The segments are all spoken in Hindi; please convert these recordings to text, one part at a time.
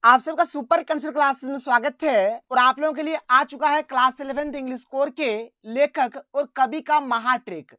आप सबका सुपर कंसर्ट क्लासेस में स्वागत है और आप लोगों के लिए आ चुका है क्लास 11th इंग्लिश कोर के लेखक और कवि का महाट्रिक।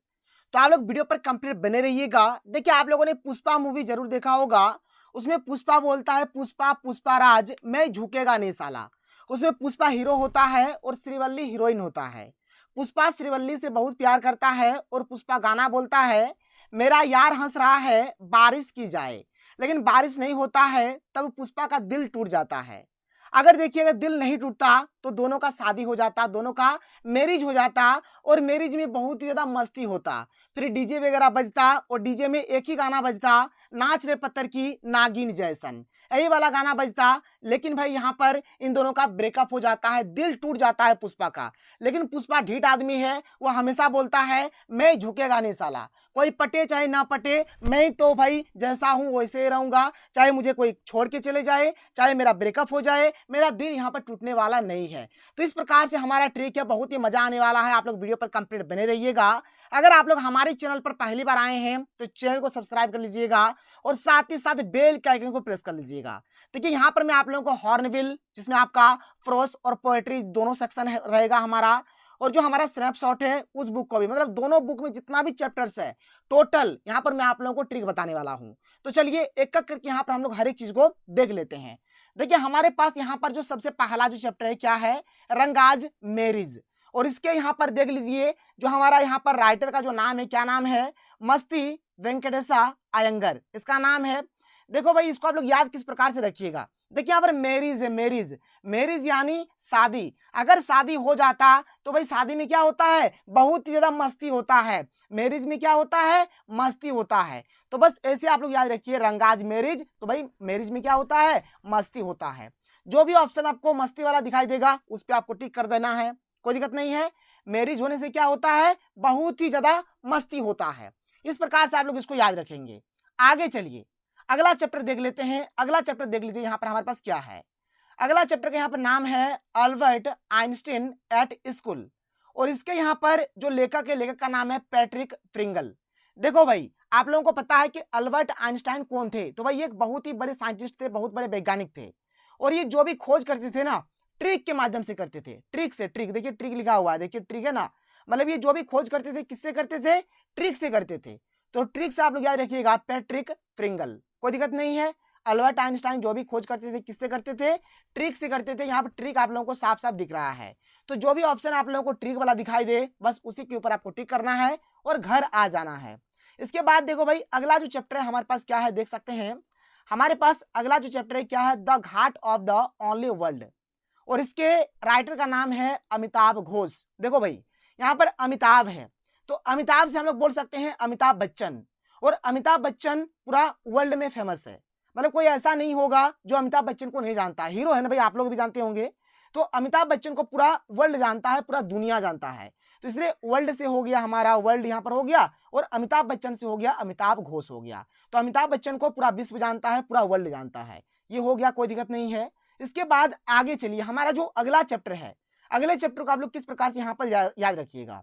तो आप लोग वीडियो पर कंप्लीट बने रहिएगा। देखिए, आप लोगों ने पुष्पा मूवी जरूर देखा होगा। उसमें पुष्पा बोलता है, पुष्पा पुष्पा राज मैं झुकेगा नहीं साला। उसमें पुष्पा हीरो होता है और श्रीवल्ली हीरोइन होता है। पुष्पा श्रीवल्ली से बहुत प्यार करता है और पुष्पा गाना बोलता है, मेरा यार हंस रहा है बारिश की जाए। लेकिन बारिश नहीं होता है तब पुष्पा का दिल टूट जाता है। अगर देखिए, अगर दिल नहीं टूटता तो दोनों का शादी हो जाता, दोनों का मैरिज हो जाता और मैरिज में बहुत ही ज्यादा मस्ती होता। फिर डीजे वगैरह बजता और डीजे में एक ही गाना बजता, नाच रे पत्थर की नागिन जैसन, यही वाला गाना बजता। लेकिन भाई यहाँ पर इन दोनों का ब्रेकअप हो जाता है, दिल टूट जाता है पुष्पा का। लेकिन पुष्पा ढीठ आदमी है, वो हमेशा बोलता है मैं झुकेगा नहीं साला, कोई पटे चाहे ना पटे, मैं तो भाई जैसा हूं वैसे ही रहूंगा। चाहे मुझे कोई छोड़ के चले जाए, चाहे मेरा ब्रेकअप हो जाए, मेरा दिल यहाँ पर टूटने वाला नहीं है। तो इस प्रकार से हमारा ट्रिक है, बहुत ही मजा आने वाला है। आप लोग वीडियो पर कंप्लीट बने रहिएगा। अगर आप लोग हमारे चैनल पर पहली बार आए हैं तो चैनल को सब्सक्राइब कर लीजिएगा और साथ ही साथ बेल के आइकन को प्रेस कर लीजिएगा। देखिए, यहाँ पर मैं आप लोगों को हॉर्नबिल, जिसमें आपका प्रोस और पोएट्री दोनों सेक्शन रहेगा हमारा, और जो हमारा स्नैपशॉट है उस बुक को भी, मतलब दोनों बुक में जितना भी चैप्टर्स है टोटल, यहाँ पर मैं आप लोगों को ट्रिक बताने वाला हूँ। तो चलिए एक एक करके यहाँ पर हम लोग हर एक चीज को देख लेते हैं। देखिए, हमारे पास यहाँ पर जो सबसे पहला जो चैप्टर है क्या है, रंगाज मैरिज। और इसके यहाँ पर देख लीजिए, जो हमारा यहाँ पर राइटर का जो नाम है, क्या नाम है, मस्ती वेंकटेशा अयंगर इसका नाम है। देखो भाई, इसको आप लोग याद किस प्रकार से रखिएगा। देखिए, यहाँ पर मैरिज है, मैरिज मैरिज यानी शादी। अगर शादी हो जाता तो भाई शादी में क्या होता है, बहुत ही ज्यादा मस्ती होता है। मैरिज में क्या होता है, मस्ती होता है। तो बस ऐसे आप लोग याद रखिए, रंगाज मैरिज, तो भाई मैरिज में क्या होता है, मस्ती होता है। जो भी ऑप्शन आपको मस्ती वाला दिखाई देगा उस पर आपको टिक कर देना है, कोई दिक्कत नहीं है। मैरिज होने से क्या होता है, बहुत ही ज्यादा मस्ती होता है। इस प्रकार से आप लोग इसको याद रखेंगे। आगे चलिए, अगला चैप्टर देख लेते हैं। अगला चैप्टर देख लीजिए, यहाँ पर हमारे पास क्या है। अगला चैप्टर का यहाँ पर नाम है अल्बर्ट आइंस्टीन एट स्कूल। और इसके यहाँ पर जो लेखक है, लेखक का नाम है पैट्रिक प्रिंगल। देखो भाई, आप लोगों को पता है कि अल्बर्ट आइंस्टाइन कौन थे। तो भाई एक बहुत ही बड़े साइंटिस्ट थे, बहुत बड़े वैज्ञानिक थे। और ये जो भी खोज करते थे ना, ट्रिक के माध्यम से करते थे। ट्रिक से, ट्रिक देखिए, ट्रिक लिखा हुआ है, देखिए ट्रिक है ना, मतलब ये जो भी खोज करते थे किससे करते थे, ट्रिक से करते थे। तो ट्रिक से आप लोग याद रखिएगा, पैट्रिक प्रिंगल, कोई दिक्कत नहीं है। अल्बर्ट आइंस्टाइन जो भी खोज करते थे किससे करते थे, ट्रिक से करते थे। यहाँ पर ट्रिक आप लोगों को साफ साफ दिख रहा है। तो जो भी ऑप्शन आप लोगों को ट्रिक वाला दिखाई दे, बस उसी के ऊपर आपको टिक करना है और घर आ जाना है। इसके बाद देखो भाई, अगला जो चैप्टर है हमारे पास क्या है, देख सकते हैं। हमारे पास अगला जो चैप्टर है क्या है, the Ghat of the only world. और इसके राइटर का नाम है अमिताभ घोष। देखो भाई, यहाँ पर अमिताभ है, तो अमिताभ से हम लोग बोल सकते हैं अमिताभ बच्चन। और अमिताभ बच्चन पूरा वर्ल्ड में फेमस है, मतलब कोई ऐसा नहीं होगा जो अमिताभ बच्चन को नहीं जानता। हीरो है ना भाई, आप लोग भी जानते होंगे। तो अमिताभ बच्चन को पूरा वर्ल्ड जानता है, पूरा दुनिया जानता है। तो इसलिए वर्ल्ड से हो गया हमारा, वर्ल्ड यहाँ पर हो गया, और अमिताभ बच्चन से हो गया अमिताभ घोष हो गया। तो अमिताभ बच्चन को पूरा विश्व जानता है, पूरा वर्ल्ड जानता है। ये हो गया, कोई दिक्कत नहीं है। इसके बाद आगे चलिए, हमारा जो अगला चैप्टर है, अगले चैप्टर को आप लोग किस प्रकार से यहाँ पर याद रखिएगा,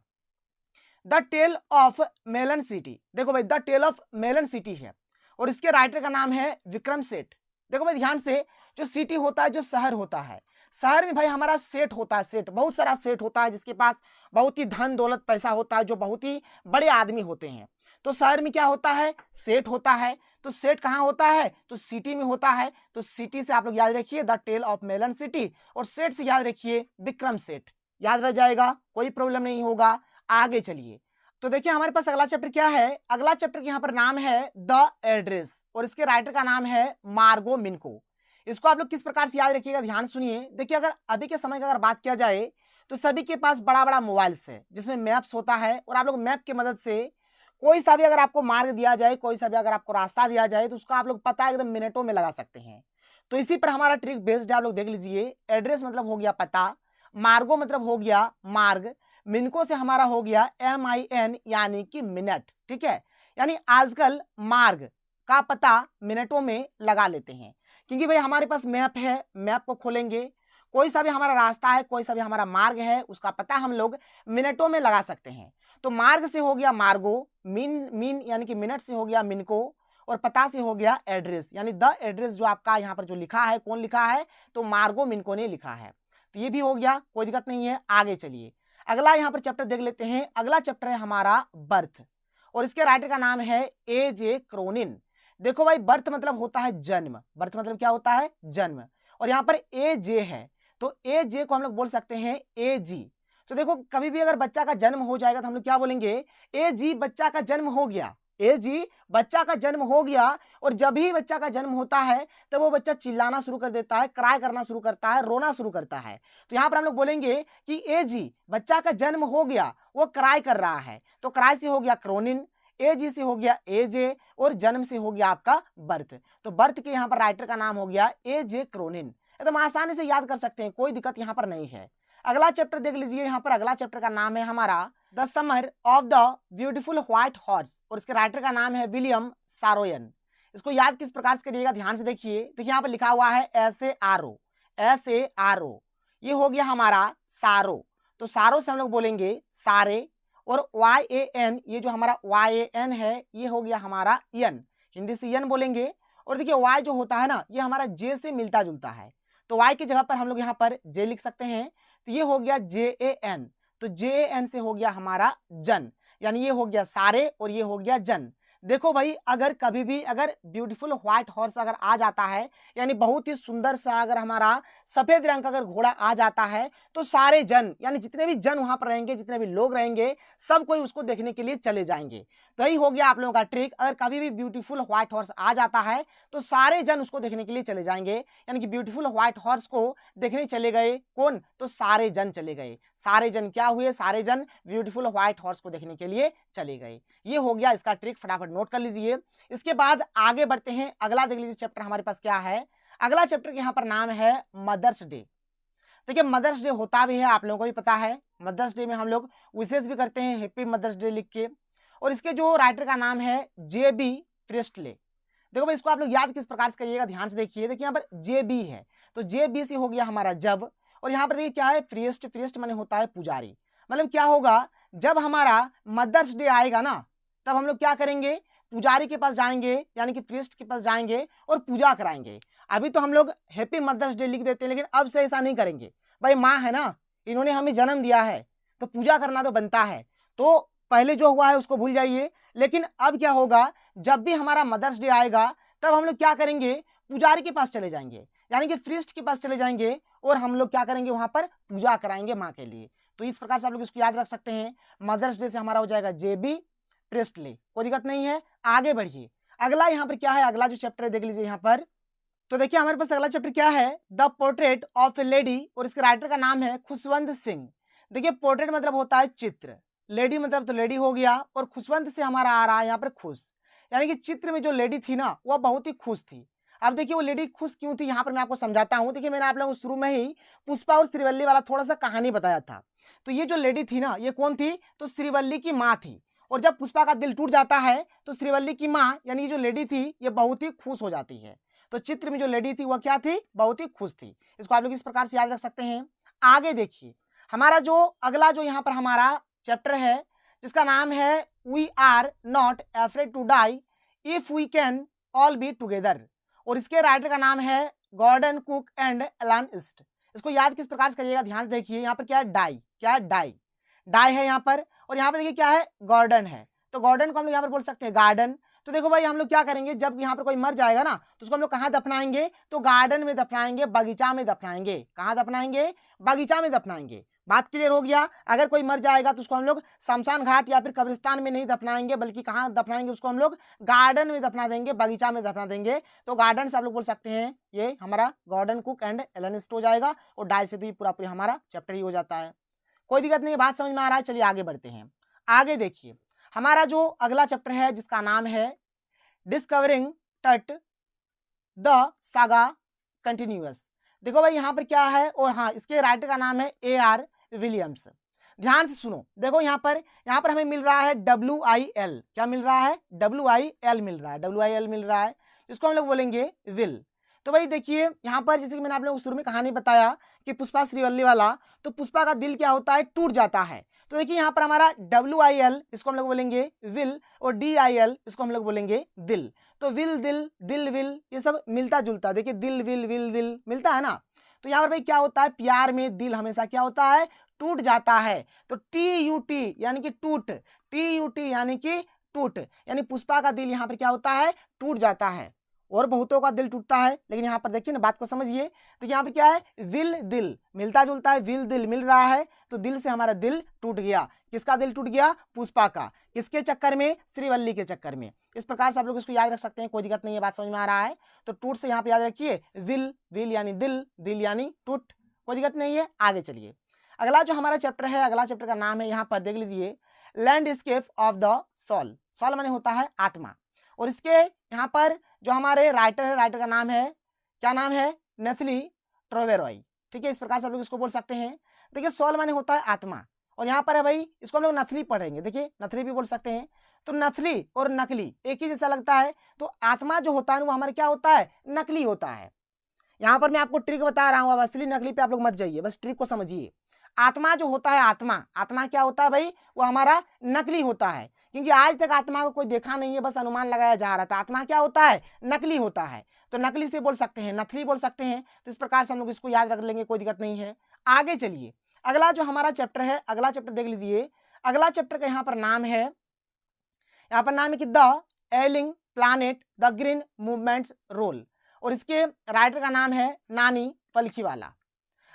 the tale of melon city. देखो भाई, the tale of melon city है और इसके राइटर का नाम है विक्रम सेठ। देखो भाई ध्यान से, जो सिटी होता है, जो शहर होता है, शहर में भाई हमारा सेठ होता है, सेठ, बहुत सारा सेठ होता है, जिसके पास बहुत ही धन दौलत पैसा होता है, जो बहुत ही बड़े आदमी होते हैं। तो शहर में क्या होता है, सेठ होता है। तो सेठ कहाँ होता है, तो सिटी में होता है। तो सिटी से आप लोग याद रखिए the tale of melon city, और सेठ से याद रखिए विक्रम सेठ, याद रह जाएगा, कोई प्रॉब्लम नहीं होगा। आगे चलिए, तो देखिए हमारे पास अगला चैप्टर क्या है। अगला चैप्टर के यहाँ पर नाम है द एड्रेस, और इसके राइटर का नाम है मार्गो मिनको। इसको आप लोग किस प्रकार से याद रखिएगा, ध्यान सुनिए। देखिए, अगर अभी के समय की अगर बात किया जाए तो सभी के पास बड़ा बड़ा मोबाइल्स है, जिसमें मैप्स होता है, और आप लोग मैप की मदद से कोई सा भी अगर आपको मार्ग दिया जाए, कोई सा भी अगर आपको रास्ता दिया जाए, तो उसका आप लोग पता एकदम मिनटों में लगा सकते हैं। तो इसी पर हमारा ट्रिक बेस्ड है, आप लोग देख लीजिए। एड्रेस मतलब हो गया पता, मार्गो मतलब हो गया मार्ग, मिनको से हमारा हो गया MIN यानी कि मिनट, ठीक है। यानी आजकल मार्ग का पता मिनटों में लगा लेते हैं, क्योंकि भाई हमारे पास मैप है। मैप को खोलेंगे, कोई सा भी हमारा रास्ता है, कोई सा भी हमारा मार्ग है, उसका पता हम लोग मिनटों में लगा सकते हैं। तो मार्ग से हो गया मार्गो, मीन मीन यानी कि मिनट से हो गया मिनको, और पता से हो गया एड्रेस, यानी द एड्रेस जो आपका यहाँ पर जो लिखा है, कौन लिखा है, तो मार्गो मिनको ने लिखा है। तो ये भी हो गया, कोई दिक्कत नहीं है। आगे चलिए अगला यहाँ पर चैप्टर देख लेते हैं। अगला चैप्टर है हमारा बर्थ, और इसके राइटर का नाम है ए.जे. क्रोनिन। देखो भाई, बर्थ मतलब होता है जन्म, बर्थ मतलब क्या होता है, जन्म, और यहाँ पर ए.जे. है, तो ए.जे. को हम लोग बोल सकते हैं ए.जी. तो देखो, कभी भी अगर बच्चा का जन्म हो जाएगा तो हम लोग क्या बोलेंगे, ए.जी. बच्चा का जन्म हो गया, ए.जी. बच्चा का जन्म हो गया। और जब भी बच्चा का जन्म होता है तो वो बच्चा चिल्लाना शुरू कर देता है, क्राई करना शुरू करता है, रोना शुरू करता है। तो यहाँ पर हम लोग बोलेंगे कि ए.जी. बच्चा का जन्म हो गया, वो क्राई कर रहा है, तो क्राई से हो गया क्रोनिन, ए.जी. से हो गया ए.जे. और जन्म से हो गया आपका बर्थ। तो बर्थ के यहाँ पर राइटर का नाम हो गया ए.जे. क्रोनिन। एकदम आसानी से याद कर सकते हैं, कोई दिक्कत यहाँ पर नहीं है। अगला चैप्टर देख लीजिए, यहाँ पर अगला चैप्टर का नाम है हमारा the summer of the beautiful white horse, और इसके राइटर का नाम है विलियम सारोयन। इसको याद किस प्रकार से करिएगा, ध्यान से देखिए। देखिए यहाँ पर लिखा हुआ है SARO, SARO, ये हो गया हमारा सारो। तो सारो से हम लोग बोलेंगे सारे, और YAN, ये जो हमारा YAN है, ये हो गया हमारा यन, हिंदी से यन बोलेंगे। और देखिए Y जो होता है ना, ये हमारा J से मिलता जुलता है, तो Y की जगह पर हम लोग यहाँ पर J लिख सकते हैं। तो ये हो गया JAN, तो JAN से हो गया हमारा जन, यानी ये हो गया सारे और ये हो गया जन। देखो भाई, अगर कभी भी अगर ब्यूटीफुल व्हाइट हॉर्स अगर आ जाता है, यानी बहुत ही सुंदर सा अगर हमारा सफेद रंग का अगर घोड़ा आ जाता है, तो सारे जन, यानी जितने भी जन वहां पर रहेंगे, जितने भी लोग रहेंगे, सब कोई उसको देखने के लिए चले जाएंगे। तो यही हो गया आप लोगों का ट्रिक। अगर कभी भी ब्यूटीफुल व्हाइट हॉर्स आ जाता है तो सारे जन उसको देखने के लिए चले जाएंगे, यानी कि ब्यूटीफुल व्हाइट हॉर्स को देखने चले गए कौन, तो सारे जन चले गए। सारे जन क्या हुए, सारे जन ब्यूटीफुल व्हाइट हॉर्स को देखने के लिए चले गए। ये हो गया इसका ट्रिक, फटाफट नोट कर लीजिए। इसके बाद आगे बढ़ते हैं, अगला देख लीजिए चैप्टर हमारे पास क्या है। अगला चैप्टर के यहाँ पर नाम है मदर्स डे। देखिए, मदर्स डे होता भी है, आप लोगों को भी पता है। मदर्स डे में हम लोग विशेष भी करते हैं, हैप्पी मदर्स डे लिख के। और इसके जो राइटर का नाम है JB प्रेस्टले। देखो भाई, इसको आप लोग याद किस प्रकार से करिएगा, ध्यान से देखिए। देखिए यहाँ पर JB है, तो JB से हो गया हमारा जब, और यहाँ पर देखिए क्या है, प्रिएस्ट, प्रिएस्ट माने होता है पुजारी। मतलब क्या होगा, जब हमारा मदर्स डे आएगा ना, तब हम लोग क्या करेंगे, पुजारी के पास जाएंगे, यानी कि प्रिएस्ट के पास जाएंगे और पूजा कराएंगे। अभी तो हम लोग हैप्पी मदर्स डे लिख देते हैं, लेकिन अब से ऐसा नहीं करेंगे। भाई माँ है ना, इन्होंने हमें जन्म दिया है, तो पूजा करना तो बनता है। तो पहले जो हुआ है उसको भूल जाइए, लेकिन अब क्या होगा, जब भी हमारा मदर्स डे आएगा तब हम लोग क्या करेंगे, पुजारी के पास चले जाएंगे, यानी कि प्रीस्ट के पास चले जाएंगे, और हम लोग क्या करेंगे, वहां पर पूजा कराएंगे माँ के लिए। तो इस प्रकार से आप लोग इसको याद रख सकते हैं। मदर्स डे से हमारा हो जाएगा JB प्रेस्टले, कोई दिक्कत नहीं है। आगे बढ़िए, अगला यहाँ पर क्या है, अगला जो चैप्टर है देख लीजिए यहाँ पर। तो देखिए हमारे पास अगला चैप्टर क्या है, the portrait of A lady, और इसके राइटर का नाम है खुशवंत सिंह। देखिए, पोर्ट्रेट मतलब होता है चित्र, लेडी मतलब तो लेडी हो गया, और खुशवंत से हमारा आ रहा है यहाँ पर खुश, यानी कि चित्र में जो लेडी थी ना, वह बहुत ही खुश थी। अब देखिए वो लेडी खुश क्यों थी, यहाँ पर मैं आपको समझाता हूँ। देखिए, मैंने आप लोगों को शुरू में ही पुष्पा और श्रीवल्ली वाला थोड़ा सा कहानी बताया था। तो ये जो लेडी थी ना, ये कौन थी, तो श्रीवल्ली की माँ थी। और जब पुष्पा का दिल टूट जाता है तो श्रीवल्ली की माँ, यानी ये जो लेडी थी, ये बहुत ही खुश हो जाती है। तो चित्र में जो लेडी थी वह क्या थी, बहुत ही खुश थी। इसको आप लोग इस प्रकार से याद रख सकते हैं। आगे देखिए, हमारा जो अगला जो यहाँ पर हमारा चैप्टर है, जिसका नाम है we are not afraid to die if we can all be together, और इसके राइटर का नाम है Gordon Cook and Alan East. इसको याद किस प्रकार से करिएगा, ध्यान से देखिए। यहाँ पर क्या है, डाई, क्या है, डाई, डाई है यहाँ पर, और यहाँ पर देखिए क्या है, गार्डन है। तो गार्डन को हम लोग यहाँ पर बोल सकते हैं गार्डन। तो देखो भाई, हम लोग क्या करेंगे, जब यहाँ पर कोई मर जाएगा ना, तो उसको हम लोग कहाँ दफनाएंगे, तो गार्डन में दफनाएंगे, बगीचा में दफनाएंगे। कहाँ दफनाएंगे, बगीचा में दफनाएंगे। बात क्लियर हो गया। अगर कोई मर जाएगा तो उसको हम लोग शमशान घाट या फिर कब्रिस्तान में नहीं दफनाएंगे, बल्कि कहाँ दफनाएंगे, उसको हम लोग गार्डन में दफना देंगे, बगीचा में दफना देंगे। तो गार्डन से आप लोग बोल सकते हैं, ये हमारा Gordon Cook and Alan East हो जाएगा, और डाई से तो पूरा पूरा हमारा चैप्टर ही हो जाता है। कोई दिक्कत नहीं, बात समझ में आ रहा है। चलिए आगे बढ़ते हैं। आगे देखिए, हमारा जो अगला चैप्टर है, जिसका नाम है डिस्कवरिंग टट द सागा कंटिन्यूअस। देखो भाई, यहाँ पर क्या है, और हाँ, इसके राइटर का नाम है AR विलियम्स। ध्यान से सुनो। देखो यहाँ पर हमें मिल रहा है WIL, क्या मिल रहा है, WIL मिल रहा है, WIL मिल रहा है। इसको हम लोग बोलेंगे विल। तो भाई देखिए, यहाँ पर जैसे कि मैंने आप लोगों को शुरू में कहानी बताया कि पुष्पा श्रीवल्ली वाला, तो पुष्पा का दिल क्या होता है, टूट जाता है। तो देखिए यहाँ पर हमारा WIL, इसको हम लोग बोलेंगे विल, और DIL, इसको हम लोग बोलेंगे दिल। तो विल दिल, दिल विल, ये सब मिलता जुलता है। देखिए दिल विल, विल दिल मिलता है ना। तो यहाँ पर भाई क्या होता है, प्यार में दिल हमेशा क्या होता है, टूट जाता है। तो TUT यानी कि टूट, TUT यानी कि टूट, यानी पुष्पा का दिल यहाँ पर क्या होता है, टूट जाता है। और बहुतों का दिल टूटता है, लेकिन यहाँ पर देखिए ना, बात को समझिए। तो यहाँ पर क्या है, विल दिल मिलता जुलता है, विल दिल मिल रहा है, तो दिल से हमारा दिल टूट गया। किसका दिल टूट गया, पुष्पा का। किसके चक्कर में, श्रीवल्ली के चक्कर में। इस प्रकार से आप लोग इसको याद रख सकते हैं, कोई दिक्कत नहीं है, बात समझ में आ रहा है। तो टूट से यहाँ पे याद रखिए विल, विल यानी दिल, दिल यानी टूट, कोई दिक्कत नहीं है। आगे चलिए, अगला जो हमारा चैप्टर है, अगला चैप्टर का नाम है, यहाँ पर देख लीजिए, landscape of the soul. Soul माने होता है आत्मा। और इसके यहाँ पर जो हमारे राइटर है, राइटर का नाम है, क्या नाम है, नेथली ट्रोवेरॉय। ठीक है, इस प्रकार से आप लोग इसको बोल सकते हैं। देखिए सोल माने होता है आत्मा, और यहाँ पर है भाई, इसको हम लोग नथली पढ़ेंगे। देखिए नथली भी बोल सकते हैं। तो नथली और नकली एक ही जैसा लगता है। तो आत्मा जो होता है वो हमारे क्या होता है, नकली होता है। यहाँ पर मैं आपको ट्रिक बता रहा हूँ, अब असली नकली पे आप लोग मत जाइए, बस ट्रिक को समझिए। आत्मा जो होता है, आत्मा, आत्मा क्या होता है भाई, वो हमारा नकली होता है, क्योंकि आज तक आत्मा को कोई देखा नहीं है, बस अनुमान लगाया जा रहा था। आत्मा क्या होता है, नकली होता है। तो नकली से बोल सकते हैं, नथली बोल सकते हैं। तो इस प्रकार से हम लोग इसको याद रख लेंगे, कोई दिक्कत नहीं है। आगे चलिए, अगला जो हमारा चैप्टर है, अगला चैप्टर देख लीजिए। अगला चैप्टर का यहाँ पर नाम है, यहाँ पर नाम है कि the ailing planet the green movement's role, और इसके राइटर का नाम है नानी पलखीवाला।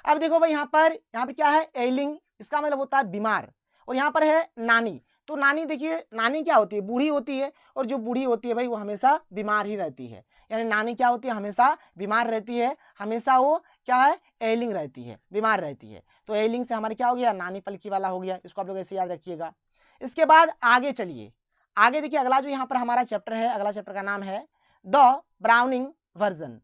अब देखो भाई, यहाँ पर क्या है, एलिंग, इसका मतलब होता है बीमार, और यहाँ पर है नानी। तो नानी, देखिए नानी क्या होती है, बूढ़ी होती है, और जो बूढ़ी होती है भाई वो हमेशा बीमार ही रहती है। यानी नानी क्या होती है, हमेशा बीमार रहती है, हमेशा वो क्या है, एलिंग रहती है, बीमार रहती है। तो एलिंग से हमारे क्या हो गया, नानी पलकी वाला हो गया। इसको आप लोग ऐसे याद रखिएगा। इसके बाद आगे चलिए, आगे देखिए, अगला जो यहाँ पर हमारा चैप्टर है, अगला चैप्टर का नाम है द ब्राउनिंग वर्जन,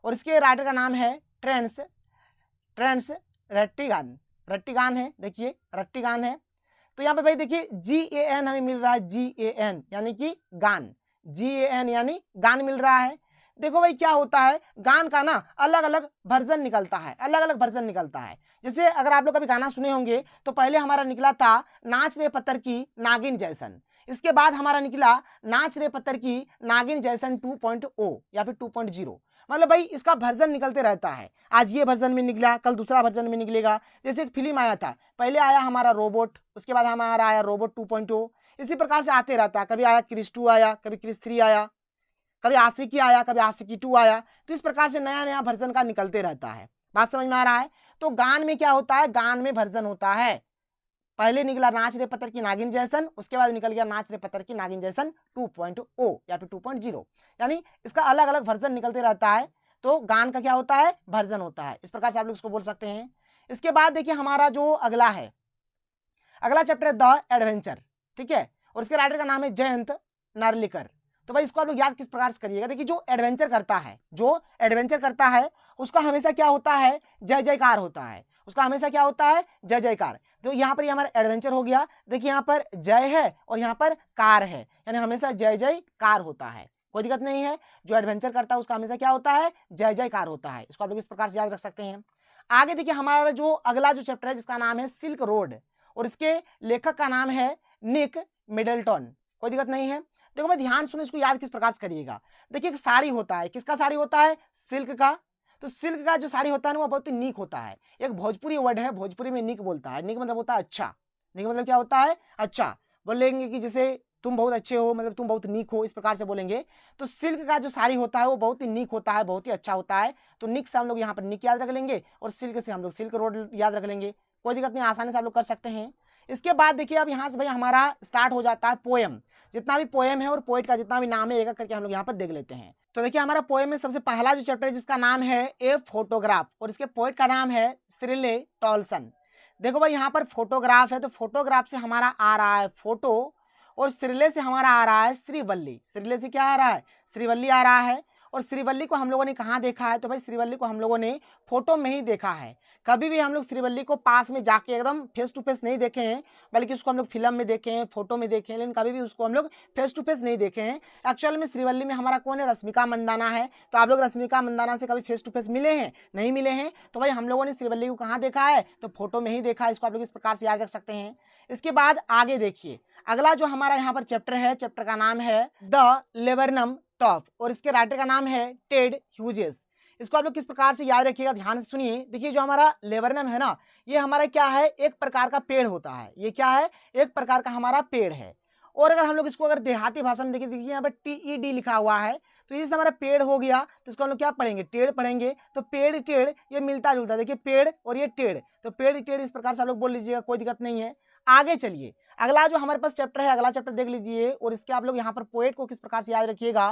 और इसके राइटर का नाम है ट्रेंस रट्टिगान, रट्टिगान है, देखिए रट्टिगान है। तो यहाँ पे भाई देखिए GAN हमें मिल रहा है, GAN यानी कि गान, GAN यानी गान मिल रहा है। देखो भाई क्या होता है, गान का ना अलग अलग वर्जन निकलता है, अलग अलग वर्जन निकलता है। जैसे अगर आप लोग कभी गाना सुने होंगे तो पहले हमारा निकला था नाच रे पत्थर की नागिन जैसन, इसके बाद हमारा निकला नाच रे पत्थर की नागिन जैसन 2.0 या फिर 2.0। मतलब भाई इसका वर्जन निकलते रहता है, आज ये वर्जन में निकला, कल दूसरा वर्जन में निकलेगा। जैसे एक फिल्म आया था, पहले आया हमारा रोबोट, उसके बाद हमारा आया रोबोट 2.0, इसी प्रकार से आते रहता है। कभी आया क्रिस 2 आया, कभी क्रिस 3 आया, कभी आशिकी आया, कभी आशिकी 2 आया। तो इस प्रकार से नया नया वर्जन का निकलते रहता है। बात समझ में आ रहा है। तो गान में क्या होता है, गान में वर्जन होता है, पहले निकला नाच रे पत्थर की नागिन जैसन, उसके बाद निकल गया नाच रे पत्थर की नागिन जैसन 2.0 या फिर 2.0, यानी इसका अलग अलग वर्जन निकलते रहता है। तो गान का क्या होता है, वर्जन होता है। इस प्रकार से आप लोग इसको बोल सकते हैं। इसके बाद देखिए हमारा जो अगला है, अगला चैप्टर है द एडवेंचर, ठीक है, और इसके राइटर का नाम है जयंत नार्लिकर। तो भाई इसको आप लोग याद किस प्रकार से करिएगा। देखिए जो एडवेंचर करता है, जो एडवेंचर करता है उसका हमेशा क्या होता है, जय जयकार होता है, उसका हमेशा क्या होता है, जय जयकार। तो यहाँ पर हमारा एडवेंचर हो गया। देखिए यहाँ पर जय है और यहाँ पर कार है, यानी हमेशा जय जयकार होता है, कोई दिक्कत नहीं है। जो एडवेंचर करता है उसका हमेशा क्या होता है, जय जयकार होता है। इसको आप लोग इस प्रकार से याद रख सकते हैं। आगे देखिए हमारा जो अगला जो चैप्टर है जिसका नाम है सिल्क रोड, और इसके लेखक का नाम है निक मिडलटन, कोई दिक्कत नहीं है। देखो भाई ध्यान सुनो, इसको याद किस प्रकार से करिएगा। देखिए एक साड़ी होता है, किसका साड़ी होता है, सिल्क का। तो सिल्क का जो साड़ी होता है ना वो बहुत ही नीक होता है। एक भोजपुरी वर्ड है, भोजपुरी में निक बोलता है, निक मतलब होता है अच्छा, निक मतलब क्या होता है, अच्छा। बोलेंगे कि जैसे तुम बहुत अच्छे हो, मतलब तुम बहुत नीक हो, इस प्रकार से बोलेंगे। तो सिल्क का जो साड़ी होता है वो बहुत ही नीक होता है, बहुत ही अच्छा होता है। तो निक से हम लोग यहाँ पर निक याद रख लेंगे, और सिल्क से हम लोग सिल्क रोड याद रख लेंगे, कोई दिक्कत नहीं, आसानी से आप लोग कर सकते हैं। इसके बाद देखिए अब यहाँ से भाई हमारा स्टार्ट हो जाता है पोएम। जितना भी पोएम है और पोएट का जितना भी नाम है एक एक करके हम लोग यहाँ पर देख लेते हैं। तो देखिए हमारा पोएम में सबसे पहला जो चैप्टर है जिसका नाम है ए फोटोग्राफ, और इसके पोएट का नाम है श्रिले टॉल्सन। देखो भाई यहाँ पर फोटोग्राफ है, तो फोटोग्राफ से हमारा आ रहा है फोटो, और श्रीले से हमारा आ रहा है श्रीवल्ली। श्रीले से क्या आ रहा है, श्रीवल्ली आ रहा है। और श्रीवल्ली को हम लोगों ने कहाँ देखा है, तो भाई श्रीवल्ली को हम लोगों ने फोटो में ही देखा है। कभी भी हम लोग श्रीवल्ली को पास में जाके एकदम फेस टू फेस नहीं देखे हैं, बल्कि उसको हम लोग फिल्म में देखे हैं, फोटो में देखे हैं, लेकिन कभी भी उसको हम लोग फेस टू फेस नहीं देखे हैं। एक्चुअल में श्रीवल्ली में हमारा कौन है, रश्मिका मंदाना है। तो आप लोग रश्मिका मंदाना से कभी फेस टू फेस मिले हैं, नहीं मिले हैं। तो भाई हम लोगों ने श्रीवल्ली को कहाँ देखा है, तो फोटो में ही देखा है। इसको आप लोग इस प्रकार से याद रख सकते हैं। इसके बाद आगे देखिए अगला जो हमारा यहाँ पर चैप्टर है, चैप्टर का नाम है द लेबरनम टॉफ और इसके राइटर का नाम है टेड ह्यूजेस। इसको आप लोग किस प्रकार से याद रखिएगा, ध्यान से सुनिए। देखिए जो हमारा लेबरनम है ना, ये हमारा क्या है, एक प्रकार का पेड़ होता है। ये क्या है, एक प्रकार का हमारा पेड़ है। और अगर हम लोग इसको अगर देहाती भाषा में देखिए, देखिए यहाँ पर TED लिखा हुआ है, तो ये हमारा पेड़ हो गया, तो इसको हम लोग क्या पढ़ेंगे, टेढ़ पढ़ेंगे। तो पेड़ टेढ़ ये मिलता जुलता है, देखिए पेड़ और ये टेढ़, तो पेड़ टेढ़ इस प्रकार से आप लोग बोल लीजिएगा, कोई दिक्कत नहीं है। आगे चलिए, अगला जो हमारे पास चैप्टर है, अगला चैप्टर देख लीजिए और इसके आप लोग यहाँ पर पोएट को किस प्रकार से याद रखिएगा।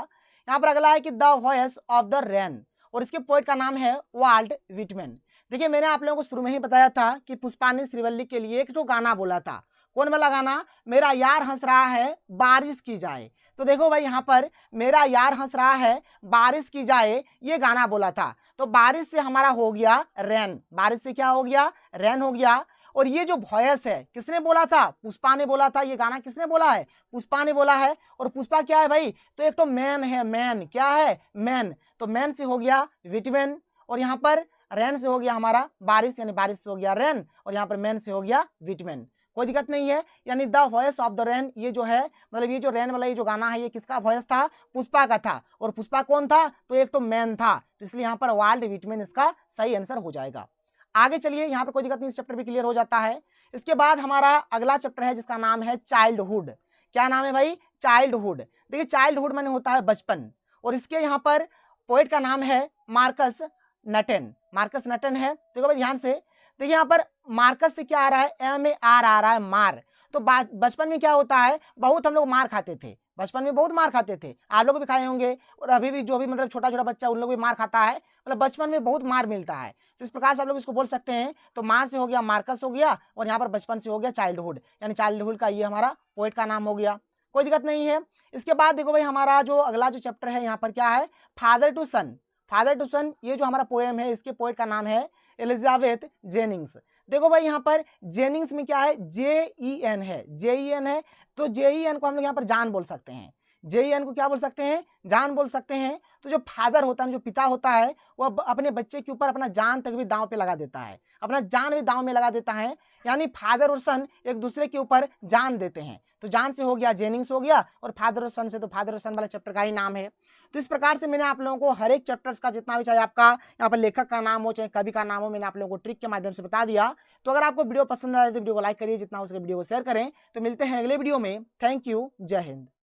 यहाँ पर अगला है कि the voice of the rain और इसके पोएट का नाम है वाल्ट विटमैन। देखिए मैंने आप लोगों को शुरू में ही बताया था कि पुष्पा ने श्रीवल्ली के लिए एक जो गाना बोला था, कौन वाला गाना, मेरा यार हंस रहा है बारिश की जाए। तो देखो भाई यहाँ पर मेरा यार हंस रहा है बारिश की जाए, ये गाना बोला था। तो बारिश से हमारा हो गया रेन, बारिश से क्या हो गया, रेन हो गया। और ये जो वॉयस है किसने बोला था, पुष्पा ने बोला था। ये गाना किसने बोला है, पुष्पा ने बोला है। और पुष्पा क्या है भाई, तो एक तो मैन है, मैन क्या है, मैन। तो मैन से हो गया विटमैन और यहाँ पर रेन से हो गया हमारा बारिश, यानी बारिश से हो गया रेन और यहाँ पर मैन से हो गया विटमैन। कोई दिक्कत नहीं है। यानी the voice of the rain, ये जो है मतलब ये जो रेन वाला ये जो गाना है, ये किसका वॉइस था, पुष्पा का था। और पुष्पा कौन था, तो एक तो मैन था, तो इसलिए यहाँ पर वाल्ट विटमैन इसका सही आंसर हो जाएगा। आगे चलिए, यहाँ पर कोई दिक्कत नहीं, इस चैप्टर भी क्लियर हो जाता है। इसके बाद हमारा अगला चैप्टर है जिसका नाम है चाइल्डहुड। क्या नाम है भाई, चाइल्डहुड। देखिए चाइल्डहुड माने होता है बचपन और इसके यहाँ पर पोएट का नाम है मार्कस नटन। मार्कस नटन है। देखो भाई ध्यान से, देखिए यहाँ पर मार्कस से क्या आ रहा है, MAR आ रहा है, मार। तो बचपन में क्या होता है, बहुत हम लोग मार खाते थे, बचपन में बहुत मार खाते थे, आप लोग भी खाए होंगे और अभी भी जो भी मतलब छोटा छोटा बच्चा उन लोग भी मार खाता है, मतलब बचपन में बहुत मार मिलता है। तो इस प्रकार से आप लोग इसको बोल सकते हैं। तो मार से हो गया मार्कस हो गया और यहाँ पर बचपन से हो गया चाइल्डहुड, यानी चाइल्डहुड का ये हमारा पोएट का नाम हो गया। कोई दिक्कत नहीं है। इसके बाद देखो भाई हमारा जो अगला जो चैप्टर है यहाँ पर क्या है, father to son. Father to son ये जो हमारा पोएम है, इसके पोएट का नाम है एलिजाबेथ जेनिंग्स। देखो भाई यहाँ पर जेनिंग्स में क्या है, JEN है, JEN है। तो JEN को हम लोग यहाँ पर जान बोल सकते हैं, JEN को क्या बोल सकते हैं, जान बोल सकते हैं। तो जो फादर होता है, जो पिता होता है, वह अपने बच्चे के ऊपर अपना जान तक भी दांव पे लगा देता है, अपना जान भी दांव में लगा देता है। यानी फादर और सन एक दूसरे के ऊपर जान देते हैं। तो जान से हो गया जेनिंग्स हो गया और फादर और सन से तो फादर और सन वाला चैप्टर का ही नाम है। तो इस प्रकार से मैंने आप लोगों को हर एक चैप्टर्स का जितना भी, चाहे आपका यहाँ पर लेखक का नाम हो चाहे कवि का नाम हो, मैंने आप लोगों को ट्रिक के माध्यम से बता दिया। तो अगर आपको वीडियो पसंद आए तो वीडियो को लाइक करिए, जितना हो सके वीडियो को शेयर करें। तो मिलते हैं अगले वीडियो में। थैंक यू, जय हिंद।